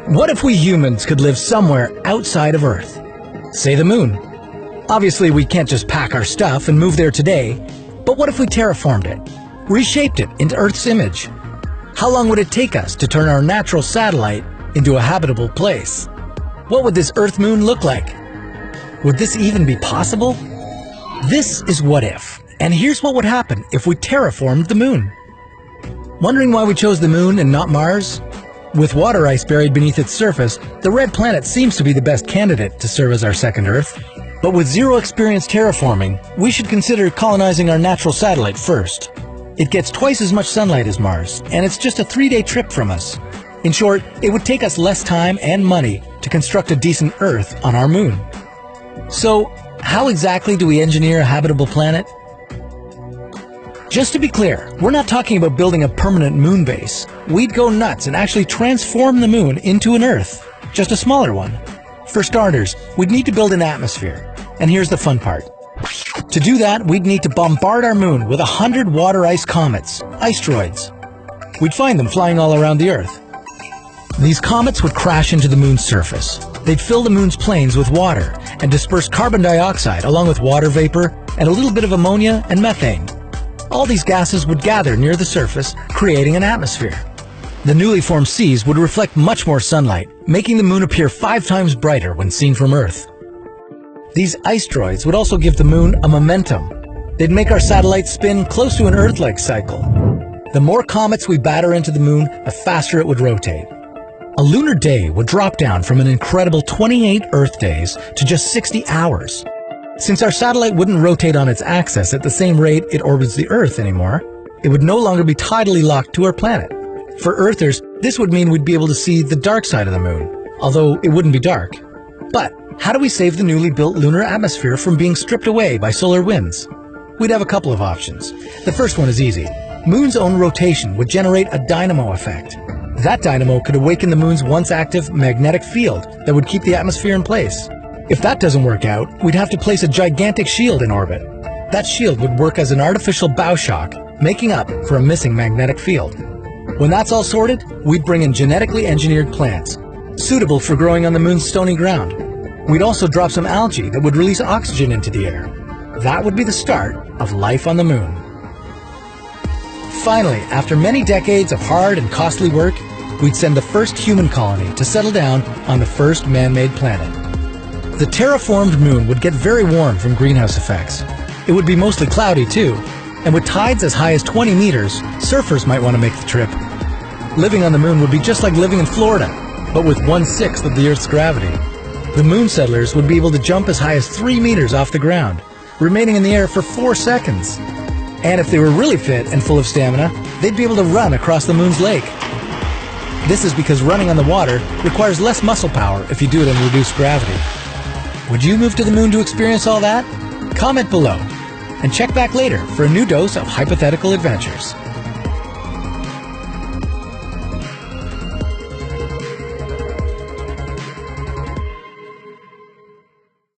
What if we humans could live somewhere outside of Earth? Say the moon. Obviously, we can't just pack our stuff and move there today, but what if we terraformed it, reshaped it into Earth's image? How long would it take us to turn our natural satellite into a habitable place? What would this Earth-Moon look like? Would this even be possible? This is What If, and here's what would happen if we terraformed the moon. Wondering why we chose the moon and not Mars? With water ice buried beneath its surface, the red planet seems to be the best candidate to serve as our second Earth. But with zero experience terraforming, we should consider colonizing our natural satellite first. It gets twice as much sunlight as Mars, and it's just a 3-day trip from us. In short, it would take us less time and money to construct a decent Earth on our moon. So, how exactly do we engineer a habitable planet? Just to be clear, we're not talking about building a permanent moon base. We'd go nuts and actually transform the moon into an Earth, just a smaller one. For starters, we'd need to build an atmosphere. And here's the fun part. To do that, we'd need to bombard our moon with 100 water ice comets, asteroids. We'd find them flying all around the Earth. These comets would crash into the moon's surface. They'd fill the moon's plains with water and disperse carbon dioxide along with water vapor and a little bit of ammonia and methane. All these gases would gather near the surface, creating an atmosphere. The newly formed seas would reflect much more sunlight, making the moon appear 5 times brighter when seen from Earth. These asteroids would also give the moon a momentum. They'd make our satellite spin close to an Earth-like cycle. The more comets we batter into the moon, the faster it would rotate. A lunar day would drop down from an incredible 28 Earth days to just 60 hours. Since our satellite wouldn't rotate on its axis at the same rate it orbits the Earth anymore, it would no longer be tidally locked to our planet. For Earthers, this would mean we'd be able to see the dark side of the moon, although it wouldn't be dark. But how do we save the newly built lunar atmosphere from being stripped away by solar winds? We'd have a couple of options. The first one is easy. Moon's own rotation would generate a dynamo effect. That dynamo could awaken the moon's once active magnetic field that would keep the atmosphere in place. If that doesn't work out, we'd have to place a gigantic shield in orbit. That shield would work as an artificial bow shock, making up for a missing magnetic field. When that's all sorted, we'd bring in genetically engineered plants, suitable for growing on the moon's stony ground. We'd also drop some algae that would release oxygen into the air. That would be the start of life on the moon. Finally, after many decades of hard and costly work, we'd send the first human colony to settle down on the first man-made planet. The terraformed moon would get very warm from greenhouse effects. It would be mostly cloudy too, and with tides as high as 20 meters, surfers might want to make the trip. Living on the moon would be just like living in Florida, but with 1/6 of the Earth's gravity. The moon settlers would be able to jump as high as 3 meters off the ground, remaining in the air for 4 seconds. And if they were really fit and full of stamina, they'd be able to run across the moon's lake. This is because running on the water requires less muscle power if you do it in reduced gravity. Would you move to the moon to experience all that? Comment below, and check back later for a new dose of hypothetical adventures.